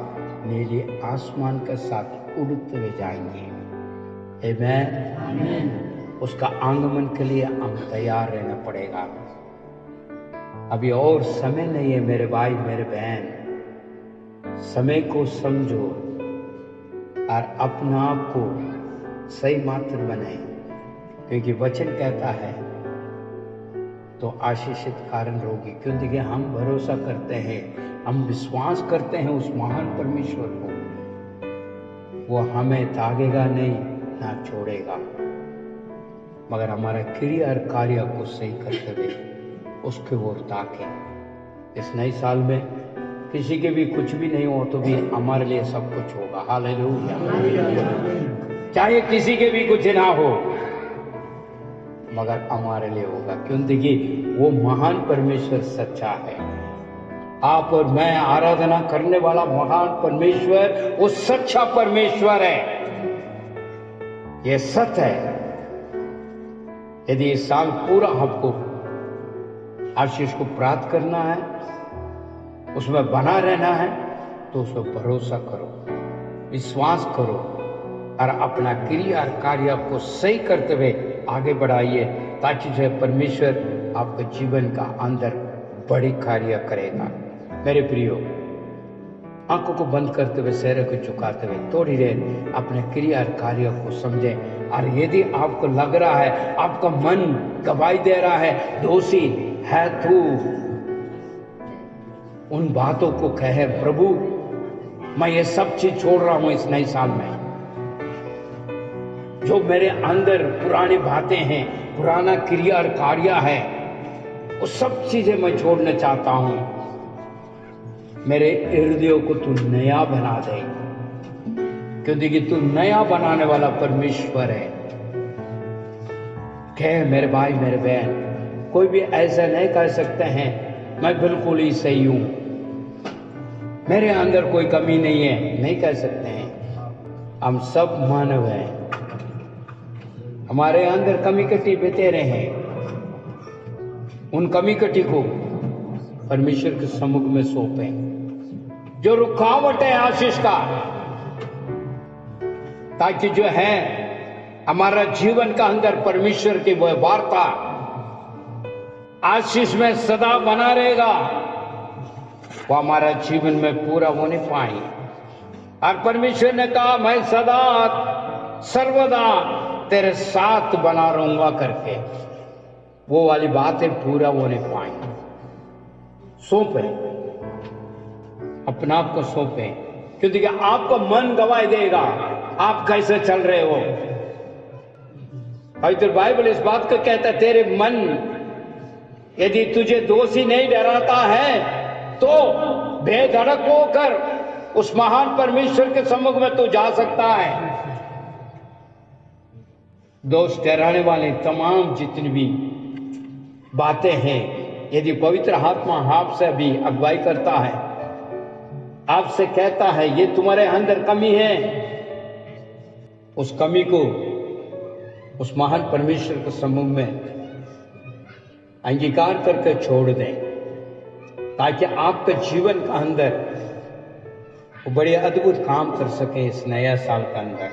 नीले आसमान के साथ उड़ते हुए जाएंगे। आमीन। उसका आगमन के लिए हम तैयार रहना पड़ेगा। अभी और समय नहीं है मेरे भाई मेरे बहन, समय को समझो और अपना आप को सही मात्र बनाए, क्योंकि वचन कहता है तो आशीषित कारण होगी। क्योंकि हम भरोसा करते हैं, हम विश्वास करते हैं उस महान परमेश्वर को। वो हमें त्यागेगा नहीं, ना छोड़ेगा, मगर हमारा क्रिया और कार्य को सही करते हुए उसके ओर ताके। इस नए साल में किसी के भी कुछ भी नहीं हो तो भी हमारे लिए सब कुछ होगा। हालेलुया। चाहे किसी के भी कुछ ना हो, मगर हमारे लिए होगा, क्योंकि वो महान परमेश्वर सच्चा है। आप और मैं आराधना करने वाला महान परमेश्वर वो सच्चा परमेश्वर है। ये सत्य है। यदि ये साल पूरा आपको आशीष को प्राप्त करना है, उसमें बना रहना है, तो उस पर भरोसा करो, विश्वास करो और अपना क्रिया और कार्य को सही करते हुए आगे बढ़ाइए, ताकि जो है परमेश्वर आपके जीवन का अंदर बड़ी कार्य करेगा। मेरे प्रियो, आंखों को बंद करते हुए, सिर को झुकाते हुए थोड़ी देर अपने क्रिया और कार्य को समझें। और यदि आपको लग रहा है, आपका मन गवाही दे रहा है दोषी है तू, उन बातों को कहे प्रभु मैं ये सब चीज छोड़ रहा हूं इस नए साल में। जो मेरे अंदर पुरानी बातें हैं, पुराना क्रिया और कार्य है, वो सब चीजें मैं छोड़ना चाहता हूं। मेरे हृदय को तू नया बना दे, क्योंकि तू नया बनाने वाला परमेश्वर है। कह मेरे भाई मेरे बहन, कोई भी ऐसा नहीं कह सकते हैं मैं बिल्कुल ही सही हूं, मेरे अंदर कोई कमी नहीं है, नहीं कह सकते हैं। हम सब मानव हैं, हमारे अंदर कमी कटी बेतेरे हैं। उन कमी कटी को परमेश्वर के सम्मुख में सौंपें। जो रुकावट है आशीष का, ताकि जो है हमारा जीवन का अंदर परमेश्वर की वह वार्ता आशीष में सदा बना रहेगा, वो हमारा जीवन में पूरा होने पाए। और परमेश्वर ने कहा मैं सदा सर्वदा तेरे साथ बना रहूंगा करके, वो वाली बातें पूरा होने पाए। सौंपे, अपना आप को सौंपे, क्योंकि आपका मन गवाही देगा आप कैसे चल रहे हो। पवित्र बाइबल इस बात को कहता है, तेरे मन यदि तुझे दोषी नहीं डराता है तो बेधड़क होकर उस महान परमेश्वर के सम्मुख में तू जा सकता है। दोष ठहराने वाले तमाम जितनी भी बातें हैं, यदि पवित्र आत्मा आपसे भी अगुवाई करता है, आपसे कहता है ये तुम्हारे अंदर कमी है, उस कमी को उस महान परमेश्वर के सम्मुख में अंगीकार करके छोड़ दें, ताकि आपके जीवन का अंदर वो बड़े अद्भुत काम कर सके। इस नया साल के अंदर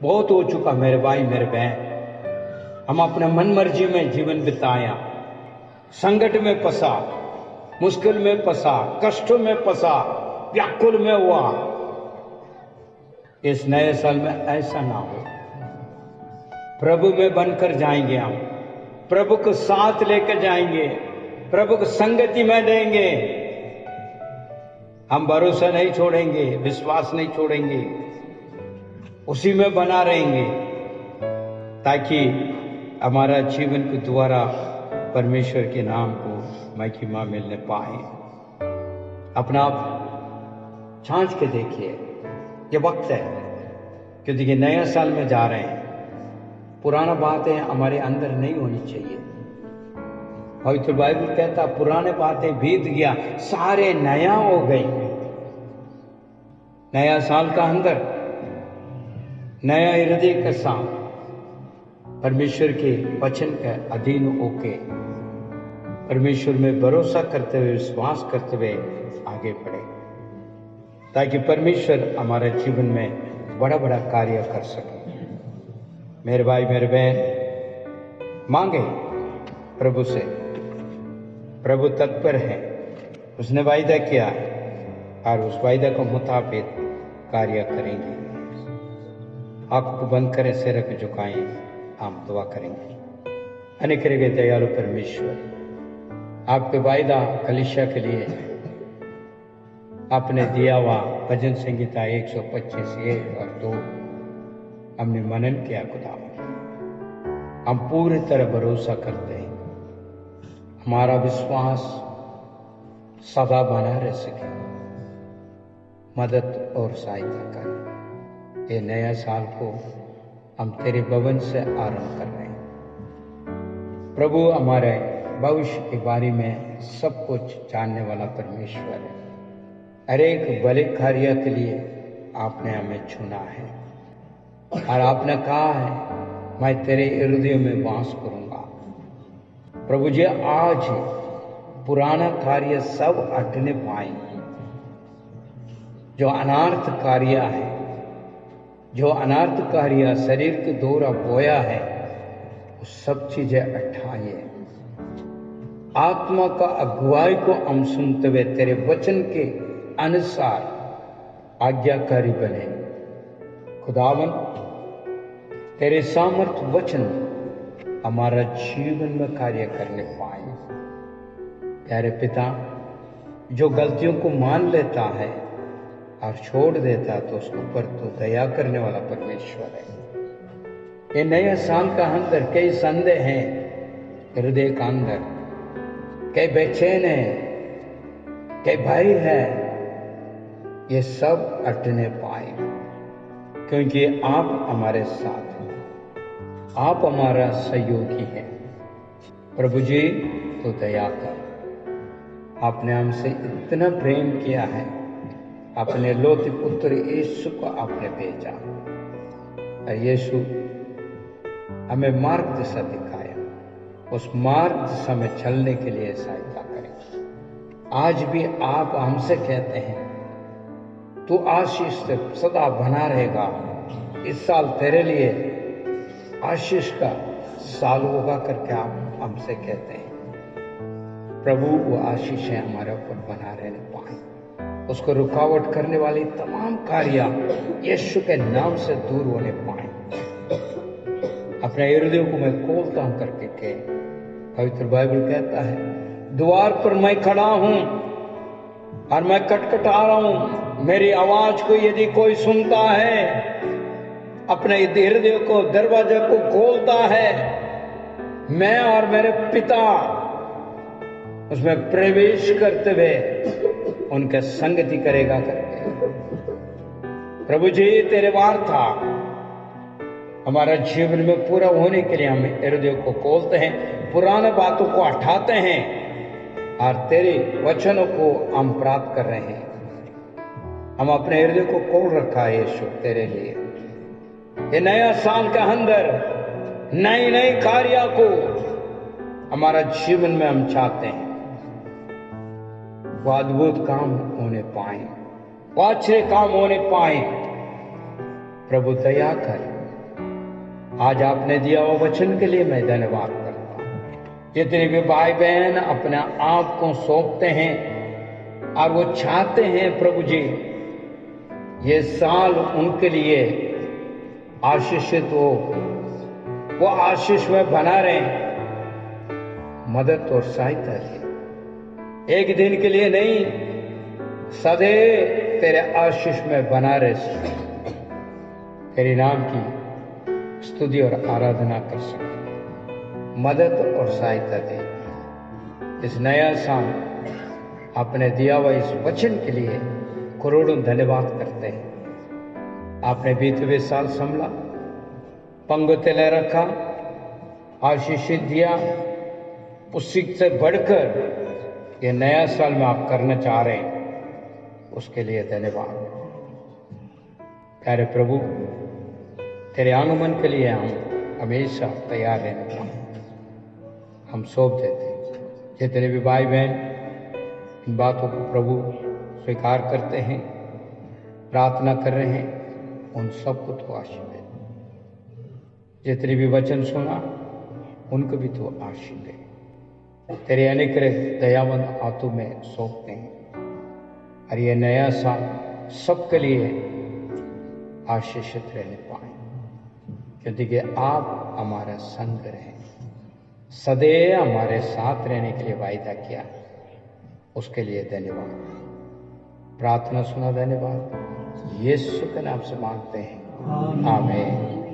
बहुत हो चुका मेरे भाई मेरे बहन, हम अपने मन मर्जी में जीवन बिताया, संकट में फंसा, मुश्किल में फंसा, कष्टों में फंसा, व्याकुल में हुआ। इस नए साल में ऐसा ना हो। प्रभु में बनकर जाएंगे, हम प्रभु को साथ लेकर जाएंगे, प्रभु को संगति में देंगे। हम भरोसा नहीं छोड़ेंगे, विश्वास नहीं छोड़ेंगे, उसी में बना रहेंगे, ताकि हमारा जीवन के द्वारा परमेश्वर के नाम को महिमा मिलने पाए। अपना आप जांच के देखिए, ये वक्त है कि देखिए नया साल में जा रहे हैं। पुराना बातें हमारे अंदर नहीं होनी चाहिए। पवित्र बाइबल कहता पुराने बातें बीत गया, सारे नया हो गई। नया साल का अंदर नया हृदय के साथ परमेश्वर के वचन के अधीन होके परमेश्वर में भरोसा करते हुए, विश्वास करते हुए आगे बढ़े, ताकि परमेश्वर हमारे जीवन में बड़ा बड़ा कार्य कर सके। मेरे भाई मेरे बहन, मांगे प्रभु से, प्रभु तत्पर है, उसने वायदा किया है और उस वायदा के मुताबिक कार्य करेंगे। आंखों को बंद करें, सिर को झुकाएं, हम दुआ करेंगे। अनेक करेंगे दयालु परमेश्वर, आपके वायदा कलीसिया के लिए आपने दिया हुआ भजन संहिता 125 1 और 2 हमने मनन किया। खुदा हम पूरी तरह भरोसा करते हैं, हमारा विश्वास सदा बना रह सके। मदद और सहायता कर। ये नया साल को हम तेरे भवन से आरंभ कर रहे हैं। प्रभु हमारे भविष्य के बारे में सब कुछ जानने वाला परमेश्वर है। हर एक भले कार्य के लिए आपने हमें चुना है और आपने कहा है मैं तेरे हृदय में वास करूंगा। प्रभु जी, आज पुराना कार्य सब हटने पाए। जो अनार्थ कार्य है, जो अनार्थ कार्य शरीर के द्वारा बोया है, वो सब चीजें हटाइए। आत्मा का अगुवाई को हम सुनते हुए तेरे वचन के अनुसार आज्ञाकारी बने। खुदावन, तेरे सामर्थ वचन हमारा जीवन में कार्य करने पाए। प्यारे पिता, जो गलतियों को मान लेता है और छोड़ देता तो उसके ऊपर तो दया करने वाला परमेश्वर है। ये नया साल का अंदर कई संदेह हैं हृदय का अंदर, कई बेचैन है, कई भय है, ये सब हटने पाए, क्योंकि आप हमारे साथ हैं, आप हमारा सहयोगी है। प्रभु जी, तो दया कर। आपने हमसे इतना प्रेम किया है, अपने लौते पुत्र यीशु को आपने भेजा और यीशु हमें मार्ग दिशा दिखाया। उस मार्ग दिशा में चलने के लिए सहायता करें। आज भी आप हमसे कहते हैं तू आशीष से सदा बना रहेगा। इस साल तेरे लिए आशीष का साल होगा करके आप हमसे कहते हैं। प्रभु, वो आशीष हमारे ऊपर बना रहने पाए। उसको रुकावट करने वाली तमाम कार्य यीशु के नाम से दूर होने पाए। अपने हृदय को मैं खोलता हूं करके के पवित्र बाइबल कहता है, द्वार पर मैं खड़ा हूं और मैं खटखटा रहा हूं। मेरी आवाज को यदि कोई सुनता है, अपने हृदय को, दरवाजे को खोलता है, मैं और मेरे पिता उसमें प्रवेश करते हुए उनके संगति करेगा करके। प्रभु जी, तेरे वार्ता हमारा जीवन में पूरा होने के लिए हम हृदय को खोलते हैं, पुराने बातों को हटाते हैं और तेरे वचनों को हम प्राप्त कर रहे हैं। हम अपने हृदय को खोल रखा है यीशु तेरे लिए। ये नया साल के अंदर नई नई कार्य को हमारा जीवन में हम चाहते हैं। वो अद्भुत काम होने पाए, वो अच्छे काम होने पाए। प्रभु दया कर। आज आपने दिया वो वचन के लिए मैं धन्यवाद करता हूं। जितने भी भाई बहन अपने आप को सौंपते हैं और वो चाहते हैं प्रभु जी ये साल उनके लिए आशीषित हो, वो आशीष में बना रहे, मदद और सहायता दे। एक दिन के लिए नहीं, सदैव तेरे आशीष में बना रहे सके, तेरे नाम की स्तुति और आराधना कर सके। मदद और सहायता दे। इस नया साल आपने दिया हुआ इस वचन के लिए करोड़ों धन्यवाद करते हैं। आपने बीते हुए साल संभला, पंगुते ले रखा, आशीषित दिया, उसी से बढ़कर ये नया साल में आप करना चाह रहे हैं, उसके लिए धन्यवाद। प्यारे प्रभु, तेरे आगमन के लिए हम हमेशा तैयार रहने पाए, हम सौंप देते हैं। जितने भी भाई बहन इन बातों को प्रभु स्वीकार करते हैं, प्रार्थना कर रहे हैं, उन सबको तो आशीष दे। जितने भी वचन सुना उनको भी तो आशीष दे। तेरे अनेक दयावंत हाथों में सौंपते हैं और ये नया साल सबके लिए आशीषित रहने पाए, क्योंकि आप हमारा संग रहें, सदैव हमारे साथ रहने के लिए वायदा किया, उसके लिए धन्यवाद। प्रार्थना सुना, धन्यवाद। यीशु के नाम से मांगते हैं, आमीन।